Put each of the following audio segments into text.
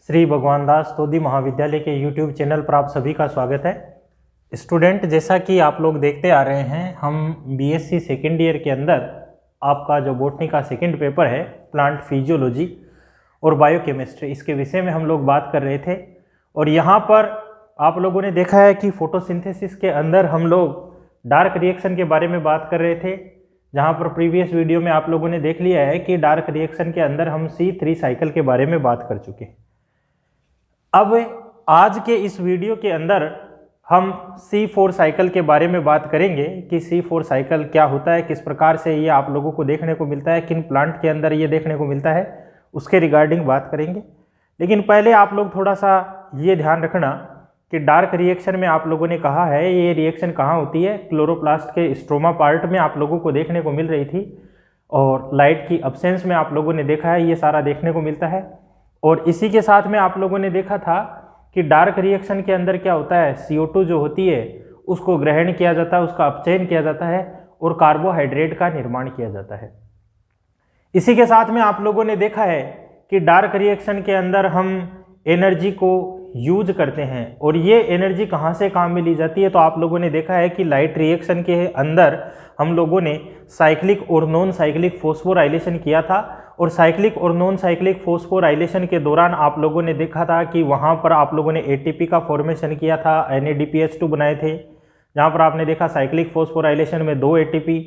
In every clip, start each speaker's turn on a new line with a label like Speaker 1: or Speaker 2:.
Speaker 1: श्री भगवान दास तोदी महाविद्यालय के YouTube चैनल पर आप सभी का स्वागत है। स्टूडेंट, जैसा कि आप लोग देखते आ रहे हैं, हम बीएससी सेकेंड ईयर के अंदर आपका जो बॉटनी का सेकेंड पेपर है प्लांट फिजियोलॉजी और बायोकेमिस्ट्री, इसके विषय में हम लोग बात कर रहे थे। और यहाँ पर आप लोगों ने देखा है कि फोटोसिंथेसिस के अंदर हम लोग डार्क रिएक्शन के बारे में बात कर रहे थे, जहाँ पर प्रीवियस वीडियो में आप लोगों ने देख लिया है कि डार्क रिएक्शन के अंदर हम C3 साइकिल के बारे में बात कर चुके हैं। अब आज के इस वीडियो के अंदर हम C4 साइकिल के बारे में बात करेंगे कि C4 साइकिल क्या होता है, किस प्रकार से ये आप लोगों को देखने को मिलता है, किन प्लांट के अंदर ये देखने को मिलता है, उसके रिगार्डिंग बात करेंगे। लेकिन पहले आप लोग थोड़ा सा ये ध्यान रखना कि डार्क रिएक्शन में आप लोगों ने कहा है ये रिएक्शन कहाँ होती है, क्लोरोप्लास्ट के स्ट्रोमा पार्ट में आप लोगों को देखने को मिल रही थी, और लाइट की अब्सेंस में आप लोगों ने देखा है ये सारा देखने को मिलता है। और इसी के साथ में आप लोगों ने देखा था कि डार्क रिएक्शन के अंदर क्या होता है, CO2 जो होती है उसको ग्रहण किया जाता है, उसका अपचयन किया जाता है और कार्बोहाइड्रेट का निर्माण किया जाता है। इसी के साथ में आप लोगों ने देखा है कि डार्क रिएक्शन के अंदर हम एनर्जी को यूज करते हैं, और ये एनर्जी कहाँ से काम में ली जाती है, तो आप लोगों ने देखा है कि लाइट रिएक्शन के अंदर हम लोगों ने साइक्लिक और नॉन साइक्लिक फॉस्फोराइलेशन किया था, और साइक्लिक और नॉन साइक्लिक फॉस्फोराइलेशन के दौरान आप लोगों ने देखा था कि वहाँ पर आप लोगों ने ATP का फॉर्मेशन किया था, NADPH2 बनाए थे, जहाँ पर आपने देखा साइक्लिक फॉस्फोराइलेशन में 2 ATP,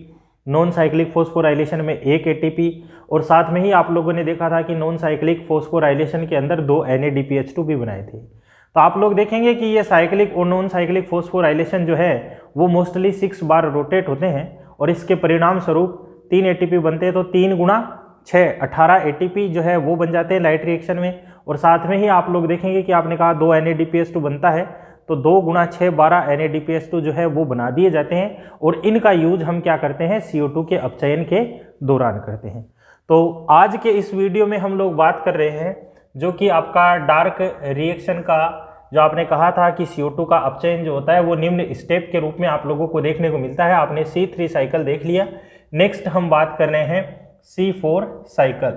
Speaker 1: नॉन साइक्लिक फॉस्फोराइलेशन में 1 ATP, और साथ में ही आप लोगों ने देखा था कि नॉन साइक्लिक फॉस्फोराइलेशन के अंदर 2 NADPH2 भी बनाए थे। तो आप लोग देखेंगे कि ये साइक्लिक और नॉन साइक्लिक फॉस्फोराइलेशन जो है वो मोस्टली 6 बार रोटेट होते हैं, और इसके परिणाम स्वरूप 3 ATP बनते हैं, तो 3 गुणा 6 18 ATP जो है वो बन जाते हैं लाइट रिएक्शन में। और साथ में ही आप लोग देखेंगे कि आपने कहा 2 NADPH2 बनता है, तो 2 गुणा 6 12 NADPH2 जो है वो बना दिए जाते हैं, और इनका यूज हम क्या करते हैं, CO2 के अपचयन के दौरान करते हैं। तो आज के इस वीडियो में हम लोग बात कर रहे हैं जो कि आपका डार्क रिएक्शन का, जो आपने कहा था कि CO2 का अपचयन जो होता है वो निम्न स्टेप के रूप में आप लोगों को देखने को मिलता है। आपने C3 साइकिल देख लिया। नेक्स्ट हम बात कर रहे हैं C4 साइकिल।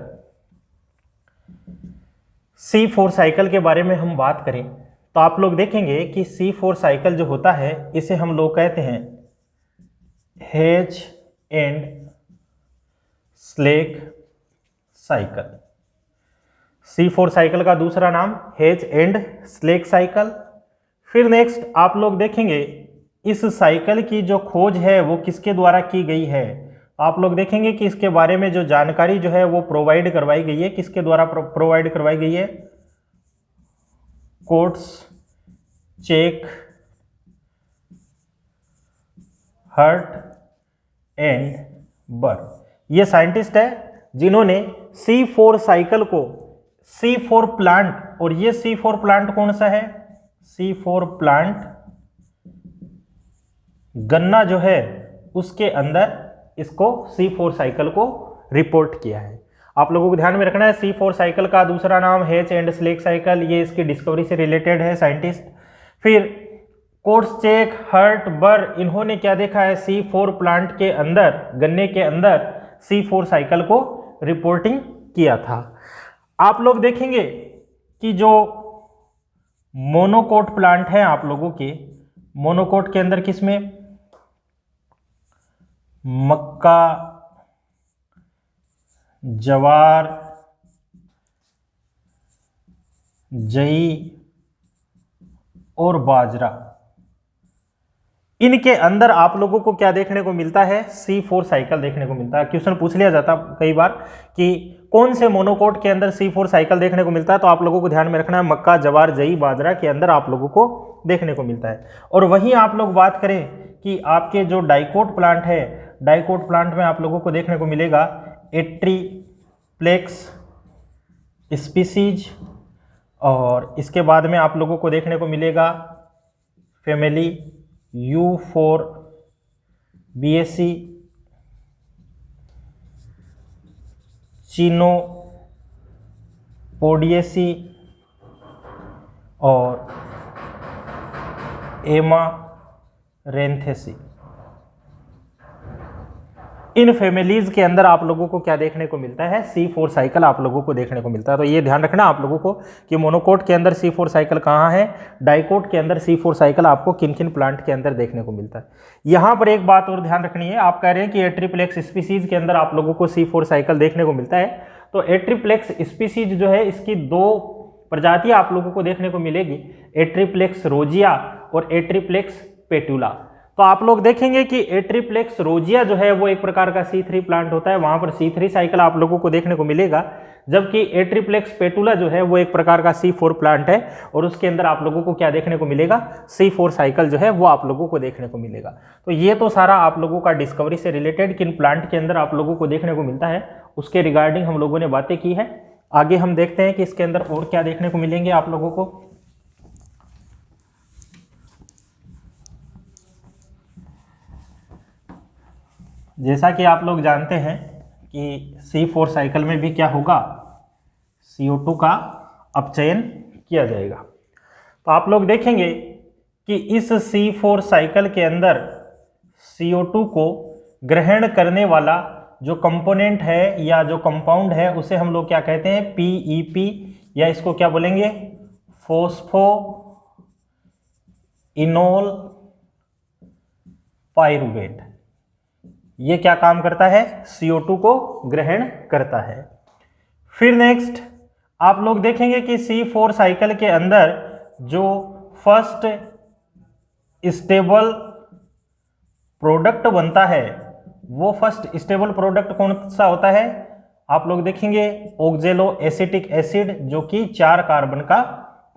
Speaker 1: C4 साइकिल के बारे में हम बात करें तो आप लोग देखेंगे कि C4 साइकिल जो होता है इसे हम लोग कहते हैं Hatch and Slack cycle. C4 cycle का दूसरा नाम हेज एंड स्लेक साइकिल। फिर नेक्स्ट आप लोग देखेंगे इस साइकिल की जो खोज है वो किसके द्वारा की गई है। आप लोग देखेंगे कि इसके बारे में जो जानकारी जो है वो प्रोवाइड करवाई गई है, किसके द्वारा प्रोवाइड करवाई गई है, कोट्स चेक हर्ट एंड बर। ये साइंटिस्ट है जिन्होंने C4 साइकिल को C4 प्लांट, और ये C4 प्लांट कौन सा है, C4 प्लांट गन्ना जो है उसके अंदर इसको C4 साइकिल को रिपोर्ट किया है। आप लोगों को ध्यान में रखना है C4 साइकिल का दूसरा नाम हेज एंड स्लेक साइकिल, ये इसकी डिस्कवरी से रिलेटेड है साइंटिस्ट। फिर कोट्सचेक हर्ट बर, इन्होंने क्या देखा है, C4 प्लांट के अंदर, गन्ने के अंदर C4 साइकिल को रिपोर्टिंग किया था। आप लोग देखेंगे कि जो मोनोकोट प्लांट है आप लोगों के, मोनोकोट के अंदर किसमें, मक्का, जवार, जई और बाजरा, इनके अंदर आप लोगों को क्या देखने को मिलता है, C4 साइकिल देखने को मिलता है। क्वेश्चन पूछ लिया जाता कई बार कि कौन से मोनोकोट के अंदर C4 साइकिल देखने को मिलता है, तो आप लोगों को ध्यान में रखना है मक्का, जवार, जई, बाजरा के अंदर आप लोगों को देखने को मिलता है। और वहीं आप लोग बात करें कि आपके जो डाइकोट प्लांट है, डाइकोट प्लांट में आप लोगों को देखने को मिलेगा एट्रीप्लेक्स स्पीसीज, और इसके बाद में आप लोगों को देखने को मिलेगा फैमिली U4BAC, चिनोपोडिएसी और एमारेंथेसी। इन फैमिलीज के अंदर आप लोगों को क्या देखने को मिलता है, C4 साइकिल आप लोगों को देखने को मिलता है। तो ये ध्यान रखना आप लोगों को कि मोनोकोट के अंदर C4 साइकिल कहाँ है, डाइकोट के अंदर C4 साइकिल आपको किन किन प्लांट के अंदर देखने को मिलता है। यहाँ पर एक बात और ध्यान रखनी है, आप कह रहे हैं कि एट्रिप्लेक्स स्पीसीज के अंदर आप लोगों को C4 साइकिल देखने को मिलता है। तो एट्रिप्लेक्स स्पीसीज जो है इसकी दो प्रजातियां आप लोगों को देखने को मिलेगी, एट्रिप्लेक्स रोजिया और एट्रिप्लेक्स पेटुला। तो आप लोग देखेंगे कि एट्रिप्लेक्स रोजिया जो है वो एक प्रकार का C3 प्लांट होता है, वहां पर C3 साइकिल आप लोगों को देखने को मिलेगा, जबकि एट्रिप्लेक्स पेटुला जो है वो एक प्रकार का C4 प्लांट है और उसके अंदर आप लोगों को क्या देखने को मिलेगा, C4 साइकिल जो है वो आप लोगों को देखने को मिलेगा। तो ये तो सारा आप लोगों का डिस्कवरी से रिलेटेड किन प्लांट के अंदर आप लोगों को देखने को मिलता है उसके रिगार्डिंग हम लोगों ने बातें की है। आगे हम देखते हैं कि इसके अंदर और क्या देखने को मिलेंगे आप लोगों को। जैसा कि आप लोग जानते हैं कि C4 साइकिल में भी क्या होगा, CO2 का अपचयन किया जाएगा। तो आप लोग देखेंगे कि इस C4 साइकिल के अंदर CO2 को ग्रहण करने वाला जो कंपोनेंट है या जो कंपाउंड है उसे हम लोग क्या कहते हैं, PEP, या इसको क्या बोलेंगे, फोस्फो इनोल पाइरुवेट। ये क्या काम करता है, CO2 को ग्रहण करता है। फिर नेक्स्ट आप लोग देखेंगे कि C4 साइकिल के अंदर जो फर्स्ट स्टेबल प्रोडक्ट बनता है वो फर्स्ट स्टेबल प्रोडक्ट कौन सा होता है, आप लोग देखेंगे ऑक्जेलो एसिटिक एसिड, जो कि 4 कार्बन का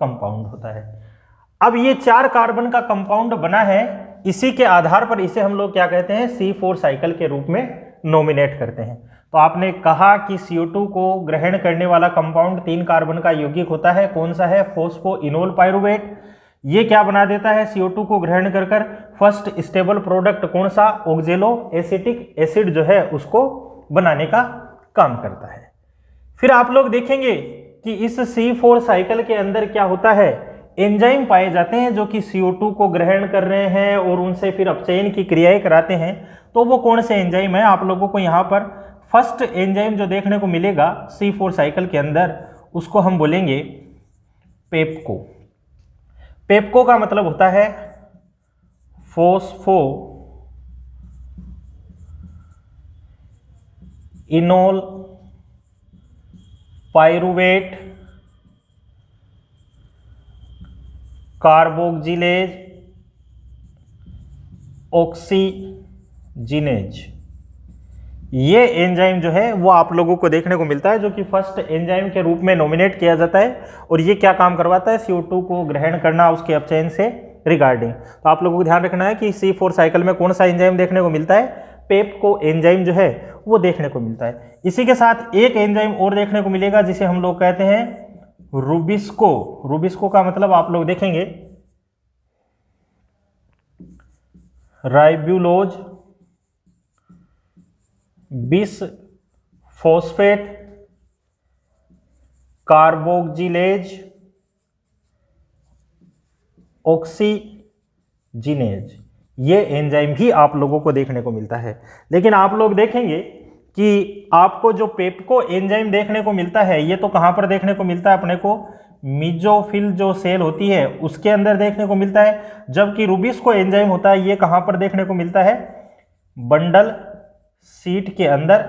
Speaker 1: कंपाउंड होता है। अब ये 4 कार्बन का कंपाउंड बना है, इसी के आधार पर इसे हम लोग क्या कहते हैं, C4 साइकिल के रूप में नॉमिनेट करते हैं। तो आपने कहा कि CO2 को ग्रहण करने वाला कंपाउंड 3 कार्बन का यौगिक होता है, कौन सा है, फोस्फोइनोल पाइरुवेट। ये क्या बना देता है, CO2 को ग्रहण कर फर्स्ट स्टेबल प्रोडक्ट कौन सा, ऑक्जेलो एसिटिक एसिड जो है उसको बनाने का काम करता है। फिर आप लोग देखेंगे कि इस C4 साइकिल के अंदर क्या होता है, एंजाइम पाए जाते हैं जो कि CO2 को ग्रहण कर रहे हैं और उनसे फिर अपचयन की क्रियाएं कराते हैं। तो वो कौन से एंजाइम है, आप लोगों को यहाँ पर फर्स्ट एंजाइम जो देखने को मिलेगा C4 साइकिल के अंदर उसको हम बोलेंगे पेप्को। पेप्को का मतलब होता है फोस्फो इनोल पाइरुवेट कार्बोक्जिलेज ऑक्सीजिनेज। ये एंजाइम जो है वो आप लोगों को देखने को मिलता है, जो कि फर्स्ट एंजाइम के रूप में नॉमिनेट किया जाता है और ये क्या काम करवाता है, CO2 को ग्रहण करना उसके अपचयन से रिगार्डिंग। तो आप लोगों को ध्यान रखना है कि C4 साइकिल में कौन सा एंजाइम देखने को मिलता है, पेप्को एंजाइम जो है वो देखने को मिलता है। इसी के साथ एक एंजाइम और देखने को मिलेगा जिसे हम लोग कहते हैं रूबिस्को। रूबिस्को का मतलब आप लोग देखेंगे राइब्यूलोज बिस फॉस्फेट कार्बोक्जिलेज ऑक्सीजिनेज। ये एंजाइम भी आप लोगों को देखने को मिलता है। लेकिन आप लोग देखेंगे कि आपको जो पेप्को एंजाइम देखने को मिलता है ये तो कहाँ पर देखने को मिलता है, अपने को मीजोफिल जो सेल होती है उसके अंदर देखने को मिलता है, जबकि रूबिस्को एंजाइम होता है ये कहाँ पर देखने को मिलता है, बंडल सीट के अंदर।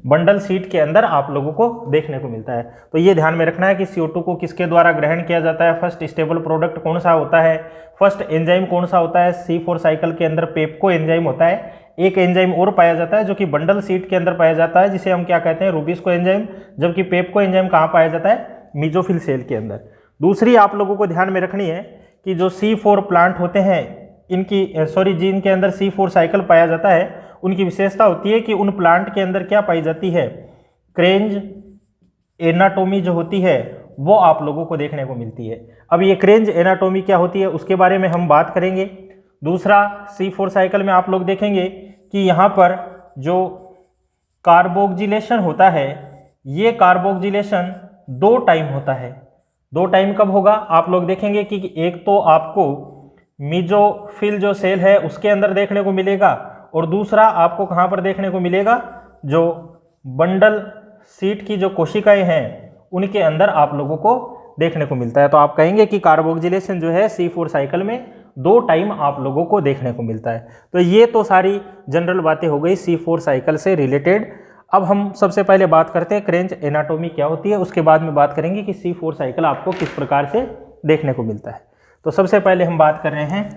Speaker 1: बंडल सीट के अंदर आप लोगों को देखने को मिलता है। तो ये ध्यान में रखना है कि CO2 को किसके द्वारा ग्रहण किया जाता है, फर्स्ट स्टेबल प्रोडक्ट कौन सा होता है, फर्स्ट एंजाइम कौन सा होता है, C4 साइकिल के अंदर पेप्को एंजाइम होता है। एक एंजाइम और पाया जाता है जो कि बंडल सीट के अंदर पाया जाता है, जिसे हम क्या कहते हैं, रूबिस्को एंजाइम, जबकि पेप्को एंजाइम कहाँ पाया जाता है, मीजोफिल सेल के अंदर। दूसरी आप लोगों को ध्यान में रखनी है कि जो C4 प्लांट होते हैं इनकी जिनके अंदर C4 साइकिल पाया जाता है उनकी विशेषता होती है कि उन प्लांट के अंदर क्या पाई जाती है, क्रेंज एनाटोमी जो होती है वो आप लोगों को देखने को मिलती है। अब ये क्रेंज एनाटोमी क्या होती है उसके बारे में हम बात करेंगे। दूसरा, C4 साइकिल में आप लोग देखेंगे कि यहाँ पर जो कार्बोक्जिलेशन होता है ये कार्बोक्जिलेशन 2 टाइम होता है। 2 टाइम कब होगा, आप लोग देखेंगे कि एक तो आपको मीजोफिल जो सेल है उसके अंदर देखने को मिलेगा और दूसरा आपको कहाँ पर देखने को मिलेगा, जो बंडल सीट की जो कोशिकाएं हैं उनके अंदर आप लोगों को देखने को मिलता है। तो आप कहेंगे कि कार्बोक्सिलेशन जो है C4 साइकिल में 2 टाइम आप लोगों को देखने को मिलता है। तो ये तो सारी जनरल बातें हो गई C4 साइकिल से रिलेटेड। अब हम सबसे पहले बात करते हैं क्रेंज एनाटॉमी क्या होती है, उसके बाद में बात करेंगे कि C4 साइकिल आपको किस प्रकार से देखने को मिलता है। तो सबसे पहले हम बात कर रहे हैं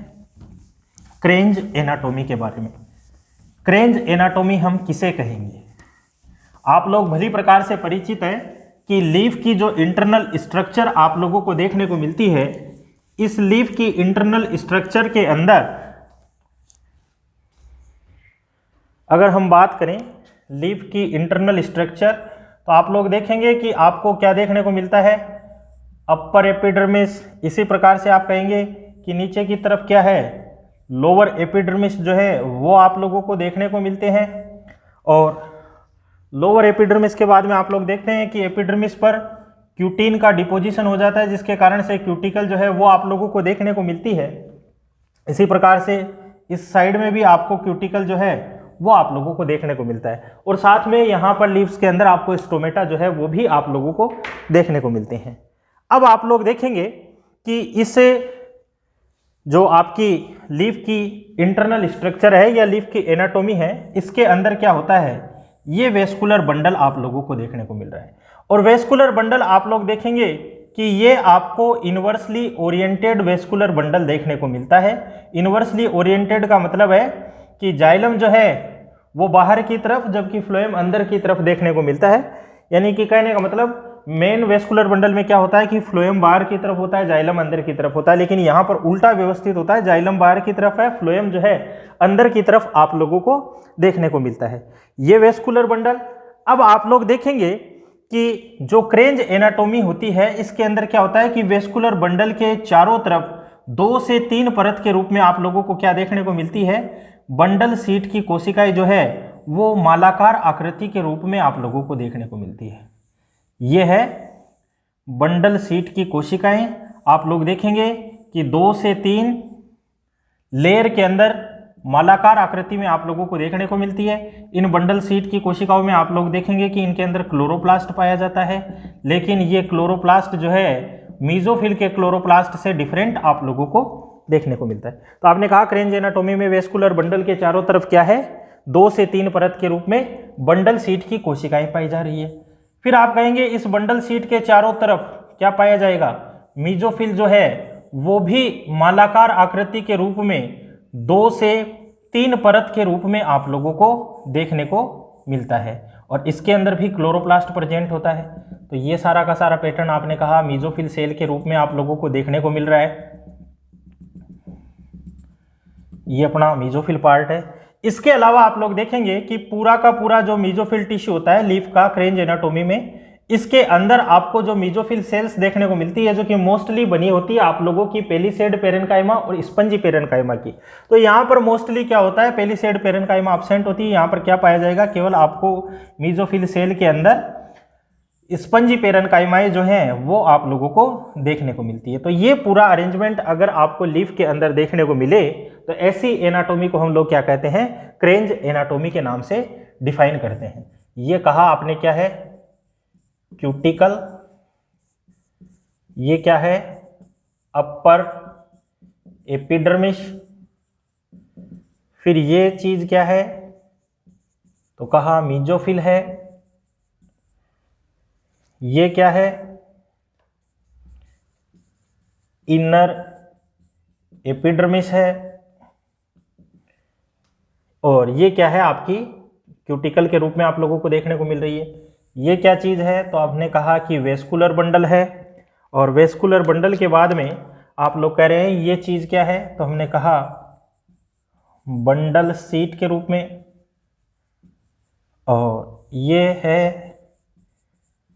Speaker 1: क्रेंज एनाटॉमी के बारे में। क्रेंज एनाटॉमी हम किसे कहेंगे? आप लोग भली प्रकार से परिचित हैं कि लीफ की जो इंटरनल स्ट्रक्चर आप लोगों को देखने को मिलती है, इस लीफ की इंटरनल स्ट्रक्चर के अंदर अगर हम बात करें लीफ की इंटरनल स्ट्रक्चर, तो आप लोग देखेंगे कि आपको क्या देखने को मिलता है, अपर एपिडर्मिस। इसी प्रकार से आप कहेंगे कि नीचे की तरफ क्या है, लोअर एपिडर्मिस जो है वो आप लोगों को देखने को मिलते हैं। और लोअर एपिडर्मिस के बाद में आप लोग देखते हैं कि एपिडर्मिस पर क्यूटीन का डिपोजिशन हो जाता है, जिसके कारण से क्यूटिकल जो है वो आप लोगों को देखने को मिलती है। इसी प्रकार से इस साइड में भी आपको क्यूटिकल जो है वो आप लोगों को देखने को मिलता है। और साथ में यहाँ पर लीव्स के अंदर आपको स्टोमेटा जो है वो भी आप लोगों को देखने को मिलते हैं। अब आप लोग देखेंगे कि इससे जो आपकी लीफ की इंटरनल स्ट्रक्चर है या लीफ की एनाटॉमी है, इसके अंदर क्या होता है, ये वेस्कुलर बंडल आप लोगों को देखने को मिल रहा है। और वेस्कुलर बंडल आप लोग देखेंगे कि ये आपको इन्वर्सली ओरिएंटेड वेस्कुलर बंडल देखने को मिलता है। इन्वर्सली ओरिएंटेड का मतलब है कि जाइलम जो है वो बाहर की तरफ, जबकि फ्लोएम अंदर की तरफ देखने को मिलता है। यानी कि कहने का मतलब मेन वेस्कुलर बंडल में क्या होता है कि फ्लोएम बाहर की तरफ होता है, जाइलम अंदर की तरफ होता है, लेकिन यहाँ पर उल्टा व्यवस्थित होता है, जाइलम बाहर की तरफ है, फ्लोएम जो है अंदर की तरफ आप लोगों को देखने को मिलता है, ये वेस्कुलर बंडल। अब आप लोग देखेंगे कि जो क्रेंज एनाटॉमी होती है, इसके अंदर क्या होता है कि वेस्कुलर बंडल के चारों तरफ 2 से 3 परत के रूप में आप लोगों को क्या देखने को मिलती है, बंडल सीट की कोशिकाएं जो है वो मालाकार आकृति के रूप में आप लोगों को देखने को मिलती है। ये है बंडल सीट की कोशिकाएं। आप लोग देखेंगे कि 2 से 3 लेयर के अंदर मालाकार आकृति में आप लोगों को देखने को मिलती है। इन बंडल सीट की कोशिकाओं में आप लोग देखेंगे कि इनके अंदर क्लोरोप्लास्ट पाया जाता है, लेकिन ये क्लोरोप्लास्ट जो है मीजोफिल के क्लोरोप्लास्ट से डिफरेंट आप लोगों को देखने को मिलता है। तो आपने कहा क्रेंज एनाटॉमी में वेस्कुलर बंडल के चारों तरफ क्या है, 2 से 3 परत के रूप में बंडल सीट की कोशिकाएं पाई जा रही है। फिर आप कहेंगे इस बंडल सीट के चारों तरफ क्या पाया जाएगा, मीजोफिल जो है वो भी मालाकार आकृति के रूप में 2 से 3 परत के रूप में आप लोगों को देखने को मिलता है, और इसके अंदर भी क्लोरोप्लास्ट प्रेजेंट होता है। तो ये सारा का सारा पैटर्न आपने कहा मीजोफिल सेल के रूप में आप लोगों को देखने को मिल रहा है। ये अपना मीजोफिल पार्ट है। इसके अलावा आप लोग देखेंगे कि पूरा का पूरा जो मीजोफिल टिश्यू होता है लीफ का क्रेंज एनाटॉमी में, इसके अंदर आपको जो मीजोफिल सेल्स देखने को मिलती है, जो कि मोस्टली बनी होती है आप लोगों की पेलिसेड पेरेन्काइमा और स्पंजी पेरेन्काइमा की। तो यहाँ पर मोस्टली क्या होता है, पेलिसेड पेरेन्काइमा एब्सेंट होती है। यहाँ पर क्या पाया जाएगा, केवल आपको मीजोफिल सेल के अंदर स्पंजी पेरेन्काइमाएं जो हैं वो आप लोगों को देखने को मिलती है। तो ये पूरा अरेंजमेंट अगर आपको लीफ के अंदर देखने को मिले तो ऐसी एनाटॉमी को हम लोग क्या कहते हैं, क्रेंज एनाटॉमी के नाम से डिफाइन करते हैं। ये कहा आपने क्या है, क्यूटिकल, ये क्या है, अपर एपिडर्मिस, फिर ये चीज क्या है, तो कहा मीजोफिल है, ये क्या है, इनर एपिडर्मिस है, और ये क्या है आपकी क्यूटिकल के रूप में आप लोगों को देखने को मिल रही है। ये क्या चीज़ है, तो आपने कहा कि वेस्कुलर बंडल है, और वेस्कुलर बंडल के बाद में आप लोग कह रहे हैं ये चीज़ क्या है, तो हमने कहा बंडल सीट के रूप में, और ये है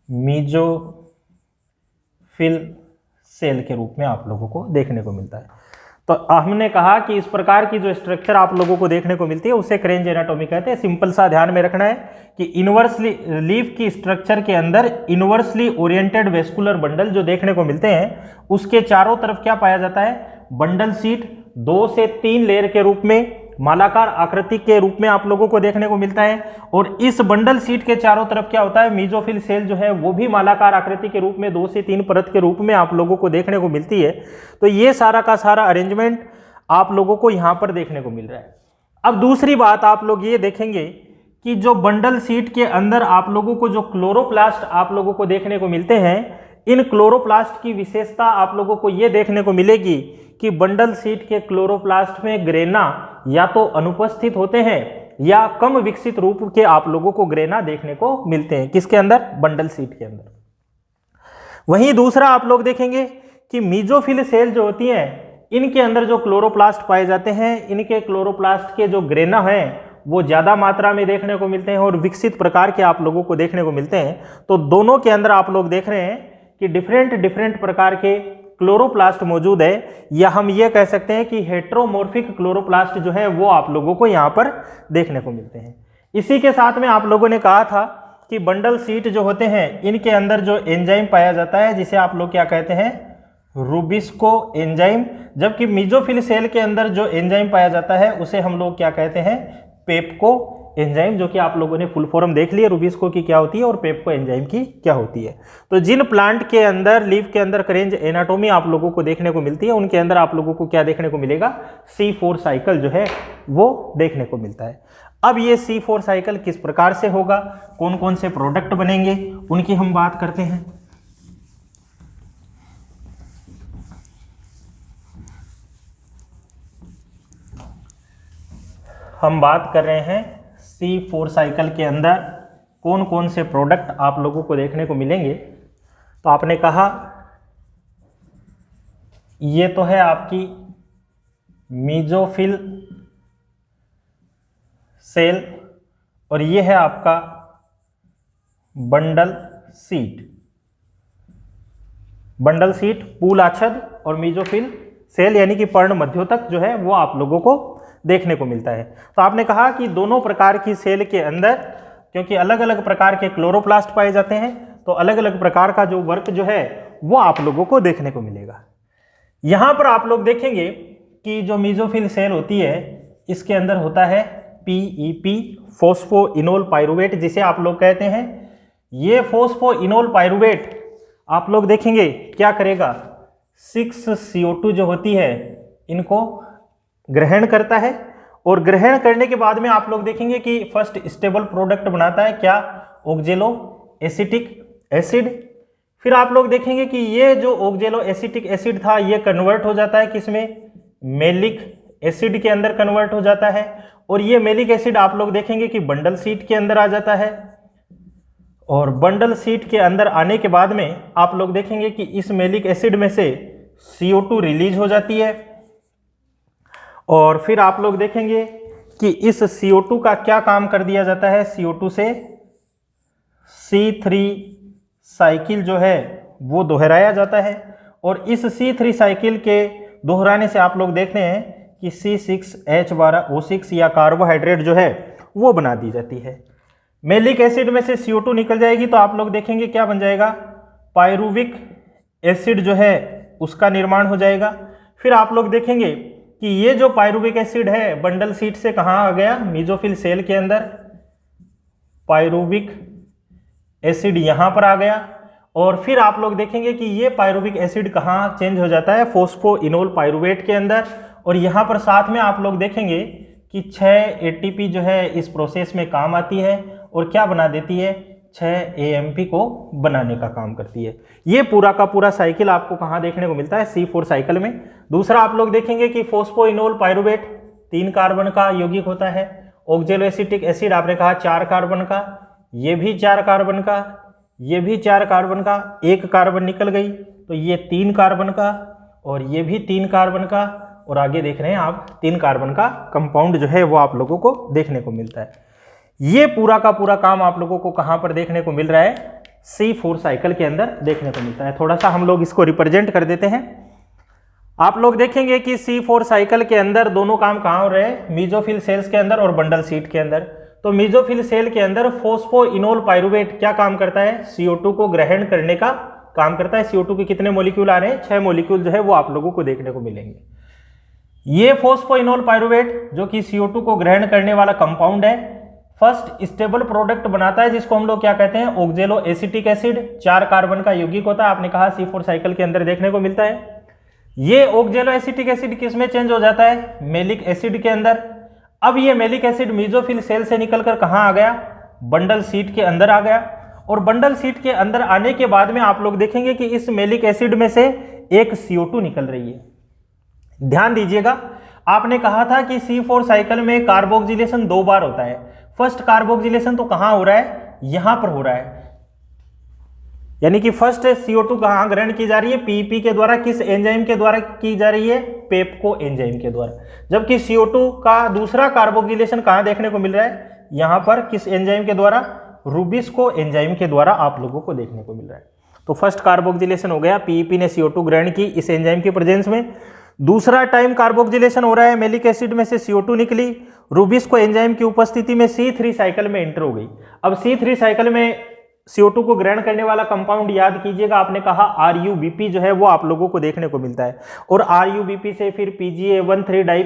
Speaker 1: मीजोफिल सेल के रूप में आप लोगों को देखने को मिलता है। तो हमने कहा कि इस प्रकार की जो स्ट्रक्चर आप लोगों को देखने को मिलती है उसे क्रेंज एनाटॉमी कहते हैं। सिंपल सा ध्यान में रखना है कि इन्वर्सली लीफ की स्ट्रक्चर के अंदर इन्वर्सली ओरिएंटेड वेस्कुलर बंडल जो देखने को मिलते हैं, उसके चारों तरफ क्या पाया जाता है, बंडल सीट 2 से 3 लेयर के रूप में मालाकार आकृति के रूप में आप लोगों को देखने को मिलता है। और इस बंडल सीट के चारों तरफ क्या होता है, मीजोफिल सेल जो है वो भी मालाकार आकृति के रूप में 2 से 3 परत के रूप में आप लोगों को देखने को मिलती है। तो ये सारा का सारा अरेंजमेंट आप लोगों को यहाँ पर देखने को मिल रहा है। अब दूसरी बात आप लोग ये देखेंगे कि जो बंडल सीट के अंदर आप लोगों को जो क्लोरोप्लास्ट आप लोगों को देखने को मिलते हैं, इन क्लोरोप्लास्ट की विशेषता आप लोगों को ये देखने को मिलेगी कि बंडल सीट के क्लोरोप्लास्ट में ग्रेना या तो अनुपस्थित होते हैं या कम विकसित रूप के आप लोगों को ग्रेना देखने को मिलते हैं। किसके अंदर, बंडल सीट के अंदर। वहीं दूसरा आप लोग देखेंगे कि मीजोफिल सेल जो होती हैं, इनके अंदर जो क्लोरोप्लास्ट पाए जाते हैं, इनके क्लोरोप्लास्ट के जो ग्रेना हैं वो ज़्यादा मात्रा में देखने को मिलते हैं और विकसित प्रकार के आप लोगों को देखने को मिलते हैं। तो दोनों के अंदर आप लोग देख रहे हैं कि डिफरेंट प्रकार के क्लोरोप्लास्ट मौजूद है, या हम ये कह सकते हैं कि हेट्रोमॉर्फिक क्लोरोप्लास्ट जो है वो आप लोगों को यहाँ पर देखने को मिलते हैं। इसी के साथ में आप लोगों ने कहा था कि बंडल सीट जो होते हैं, इनके अंदर जो एंजाइम पाया जाता है जिसे आप लोग क्या कहते हैं, रूबिस्को एंजाइम, जबकि मीजोफिल सेल के अंदर जो एंजाइम पाया जाता है उसे हम लोग क्या कहते हैं, पेप्को एंजाइम, जो कि आप लोगों ने फुल फॉर्म देख लिया रूबिस्को की क्या होती है और पेप्को एंजाइम की क्या होती है। तो जिन प्लांट के अंदर, लीफ के अंदर करेंज एनाटोमी आप लोगों को देखने को मिलती है, उनके अंदर आप लोगों को क्या देखने को मिलेगा, C4 साइकिल जो है वो देखने को मिलता है। अब ये C4 साइकिल किस प्रकार से होगा, कौन कौन से प्रोडक्ट बनेंगे, उनकी हम बात करते हैं। हम बात कर रहे हैं C4 साइकिल के अंदर कौन कौन से प्रोडक्ट आप लोगों को देखने को मिलेंगे। तो आपने कहा ये तो है आपकी मीजोफिल सेल और ये है आपका बंडल सीट। बंडल सीट पूल आच्छद और मीजोफिल सेल यानी कि पर्ण मध्योतक जो है वो आप लोगों को देखने को मिलता है। तो आपने कहा कि दोनों प्रकार की सेल के अंदर, क्योंकि अलग अलग प्रकार के क्लोरोप्लास्ट पाए जाते हैं, तो अलग अलग प्रकार का जो वर्क जो है वो आप लोगों को देखने को मिलेगा। यहां पर आप लोग देखेंगे कि जो मीजोफिल सेल होती है इसके अंदर होता है PEP, फोस्फोइनोल पाइरुवेट, जिसे आप लोग कहते हैं। ये फोस्फोइनोल पाइरुवेट आप लोग देखेंगे क्या करेगा, 6CO2 जो होती है इनको ग्रहण करता है और ग्रहण करने के बाद में आप लोग देखेंगे कि फर्स्ट स्टेबल प्रोडक्ट बनाता है क्या, ऑक्जेलो एसिटिक एसिड। फिर आप लोग देखेंगे कि ये जो ऑक्जेलो एसिटिक एसिड था ये कन्वर्ट हो जाता है किसमें, मेलिक एसिड के अंदर कन्वर्ट हो जाता है। और ये मेलिक एसिड आप लोग देखेंगे कि बंडल सीट के अंदर आ जाता है और बंडल सीट के अंदर आने के बाद में आप लोग देखेंगे कि इस मेलिक एसिड में से CO2 रिलीज हो जाती है। और फिर आप लोग देखेंगे कि इस CO2 का क्या काम कर दिया जाता है, CO2 से C3 साइकिल जो है वो दोहराया जाता है और इस C3 साइकिल के दोहराने से आप लोग देखते हैं कि C6H12O6 या कार्बोहाइड्रेट जो है वो बना दी जाती है। मेलिक एसिड में से CO2 निकल जाएगी तो आप लोग देखेंगे क्या बन जाएगा, पायरुविक एसिड जो है उसका निर्माण हो जाएगा। फिर आप लोग देखेंगे कि ये जो पायरुविक एसिड है बंडल सीट से कहाँ आ गया, मीजोफिल सेल के अंदर पायरुविक एसिड यहाँ पर आ गया। और फिर आप लोग देखेंगे कि ये पायरुविक एसिड कहाँ चेंज हो जाता है, फोस्फोइनोल पायरुवेट के अंदर। और यहाँ पर साथ में आप लोग देखेंगे कि 6 ATP जो है इस प्रोसेस में काम आती है और क्या बना देती है, 6 AMP को बनाने का काम करती है। ये पूरा का पूरा साइकिल आपको कहाँ देखने को मिलता है, C4 साइकिल में। दूसरा आप लोग देखेंगे कि फोस्फोइनोल पायरुवेट 3 कार्बन का यौगिक होता है, ऑक्जेलो एसिटिक एसिड आपने कहा 4 कार्बन का, ये भी 4 कार्बन का, ये भी 4 कार्बन का, 1 कार्बन निकल गई तो ये 3 कार्बन का और ये भी 3 कार्बन का, और आगे देख रहे हैं आप 3 कार्बन का कंपाउंड जो है वो आप लोगों को देखने को मिलता है। ये पूरा का पूरा काम आप लोगों को कहाँ पर देखने को मिल रहा है, C4 साइकिल के अंदर देखने को मिलता है। थोड़ा सा हम लोग इसको रिप्रेजेंट कर देते हैं। आप लोग देखेंगे कि C4 साइकिल के अंदर दोनों काम कहाँ हो रहे हैं, मीजोफिल सेल्स के अंदर और बंडल सीट के अंदर। तो मीजोफिल सेल के अंदर फोस्फोइनोल पायरुवेट क्या काम करता है, CO2 को ग्रहण करने का काम करता है। CO2 के कितने मॉलिक्यूल आ रहे हैं, 6 मॉलिक्यूल जो है वो आप लोगों को देखने को मिलेंगे। ये फोस्फोइनोल पायरुवेट जो कि CO2 को ग्रहण करने वाला कंपाउंड है, फर्स्ट स्टेबल प्रोडक्ट बनाता है जिसको हम लोग क्या कहते हैं, ऑक्जेलो एसिटिक एसिड। 4 कार्बन का यौगिक होता है, आपने कहा C4 साइकिल के अंदर देखने को मिलता है। ये ऑक्जेलो एसिटिक एसिड किस में चेंज हो जाता है, मेलिक एसिड के अंदर। अब ये मेलिक एसिड मीजोफिल सेल से निकलकर कहाँ आ गया, बंडल सीट के अंदर आ गया। और बंडल सीट के अंदर आने के बाद में आप लोग देखेंगे कि इस मेलिक एसिड में से एक CO2 निकल रही है। ध्यान दीजिएगा, आपने कहा था कि C4 साइकिल में कार्बोक्सिलेशन 2 बार होता है। फर्स्ट कार्बोक्सिलेशन तो कहां हो रहा है, यहां पर हो रहा है, यानी कि फर्स्ट CO2 कहां ग्रहण की जा रही है, PEP के द्वारा। किस एंजाइम के द्वारा की जा रही है, पेप्को एंजाइम के द्वारा। जबकि CO2 का दूसरा कार्बोक्सिलेशन कहां देखने को मिल रहा है, यहां पर। किस एंजाइम के द्वारा, रूबिस्को एंजाइम के द्वारा आप लोगों को देखने को मिल रहा है। तो फर्स्ट कार्बोक्सिलेशन हो गया, PEP ने CO2 ग्रहण की इस एंजाइम की प्रेजेंस में। दूसरा टाइम कार्बोक्सिलेशन हो रहा है, मेलिक एसिड में से CO2 निकली, रूबिस्को एंजाइम की उपस्थिति में C3 साइकिल में एंटर हो गई। अब C3 साइकिल में CO2 को ग्रहण करने वाला कंपाउंड याद कीजिएगा, आपने कहा RUBP जो है वो आप लोगों को देखने को मिलता है। और RUBP से फिर PGA13 डाई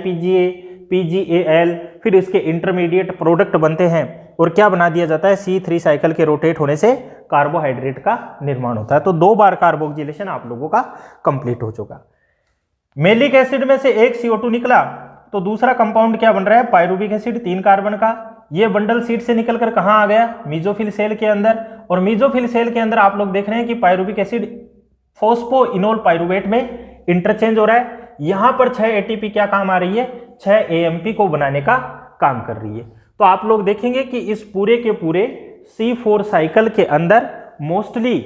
Speaker 1: PGAL, फिर इसके इंटरमीडिएट प्रोडक्ट बनते हैं और क्या बना दिया जाता है, C3 साइकिल के रोटेट होने से कार्बोहाइड्रेट का निर्माण होता है। तो 2 बार कार्बोक्सिलेशन आप लोगों का कंप्लीट हो चुका। मेलिक एसिड में से एक CO2 निकला तो दूसरा कंपाउंड क्या बन रहा है, पायरुविक एसिड 3 कार्बन का। ये बंडल सीट से निकलकर कहां आ गया, मीजोफिल सेल के अंदर। और मीजोफिल सेल के अंदर आप लोग देख रहे हैं कि पायरुविक एसिड फोस्फोइनोल पायरुवेट में इंटरचेंज हो रहा है। यहां पर 6 ATP क्या काम आ रही है, 6 AMP को बनाने का काम कर रही है। तो आप लोग देखेंगे कि इस पूरे के पूरे C4 साइकिल के अंदर मोस्टली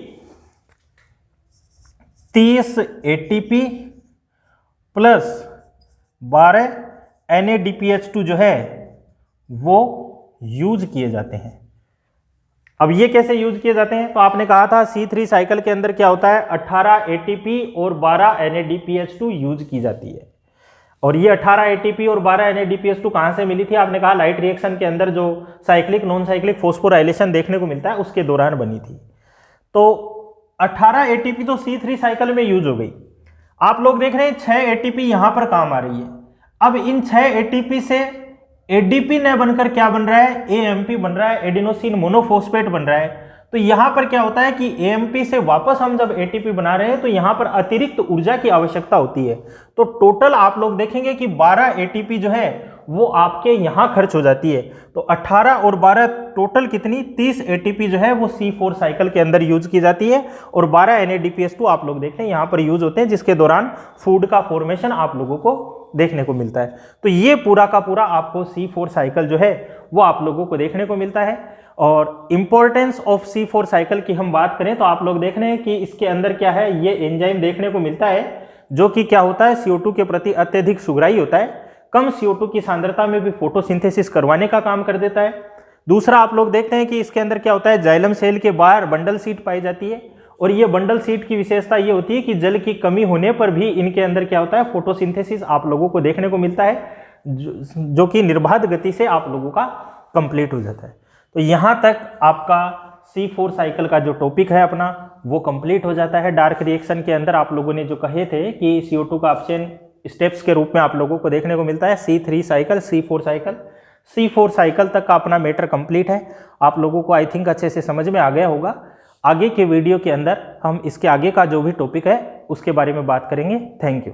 Speaker 1: 30 ATP प्लस 12 NADPH2 जो है वो यूज किए जाते हैं। अब ये कैसे यूज किए जाते हैं, तो आपने कहा था C3 साइकिल के अंदर क्या होता है, 18 ATP और 12 NADPH2 यूज की जाती है। और ये 18 ATP और 12 NADPH2 कहां से मिली थी, आपने कहा लाइट रिएक्शन के अंदर जो साइक्लिक नॉन साइक्लिक फोस्फोराइलेशन देखने को मिलता है उसके दौरान बनी थी। तो 18 ATP तो C3 साइकिल में यूज हो गई। आप लोग देख रहे हैं 6 ATP यहां पर काम आ रही है। अब इन 6 ATP से ADP न बनकर क्या बन रहा है, AMP बन रहा है, एडिनोसिन मोनोफॉस्फेट बन रहा है। तो यहां पर क्या होता है कि AMP से वापस हम जब ATP बना रहे हैं तो यहां पर अतिरिक्त ऊर्जा की आवश्यकता होती है। तो टोटल आप लोग देखेंगे कि 12 ATP जो है वो आपके यहां खर्च हो जाती है। तो 18 और 12 टोटल कितनी, 30 ATP जो है वो C4 साइकिल के अंदर यूज की जाती है। और 12 NADPH2 आप लोग देख रहे हैं यहां पर यूज होते हैं, जिसके दौरान फूड का फॉर्मेशन आप लोगों को देखने को मिलता है। तो ये पूरा का पूरा आपको C4 साइकिल जो है वो आप लोगों को देखने को मिलता है। और इंपॉर्टेंस ऑफ C4 साइकिल की हम बात करें तो आप लोग देख रहे हैं कि इसके अंदर क्या है, ये एंजाइम देखने को मिलता है जो कि क्या होता है, CO2 के प्रति अत्यधिक सुग्राही होता है। कम CO2 की सांद्रता में भी फोटोसिंथेसिस करवाने का काम कर देता है। दूसरा आप लोग देखते हैं कि इसके अंदर क्या होता है, जाइलम सेल के बाहर बंडल सीट पाई जाती है। और ये बंडल सीट की विशेषता ये होती है कि जल की कमी होने पर भी इनके अंदर क्या होता है, फोटोसिंथेसिस आप लोगों को देखने को मिलता है, जो कि निर्बाध गति से आप लोगों का कंप्लीट हो जाता है। तो यहाँ तक आपका C4 साइकिल का जो टॉपिक है अपना वो कंप्लीट हो जाता है। डार्क रिएक्शन के अंदर आप लोगों ने जो कहे थे कि CO2 का अपचयन स्टेप्स के रूप में आप लोगों को देखने को मिलता है, C3 साइकिल, C4 साइकिल तक का अपना मैटर कंप्लीट है। आप लोगों को आई थिंक अच्छे से समझ में आ गया होगा। आगे के वीडियो के अंदर हम इसके आगे का जो भी टॉपिक है उसके बारे में बात करेंगे। Thank you.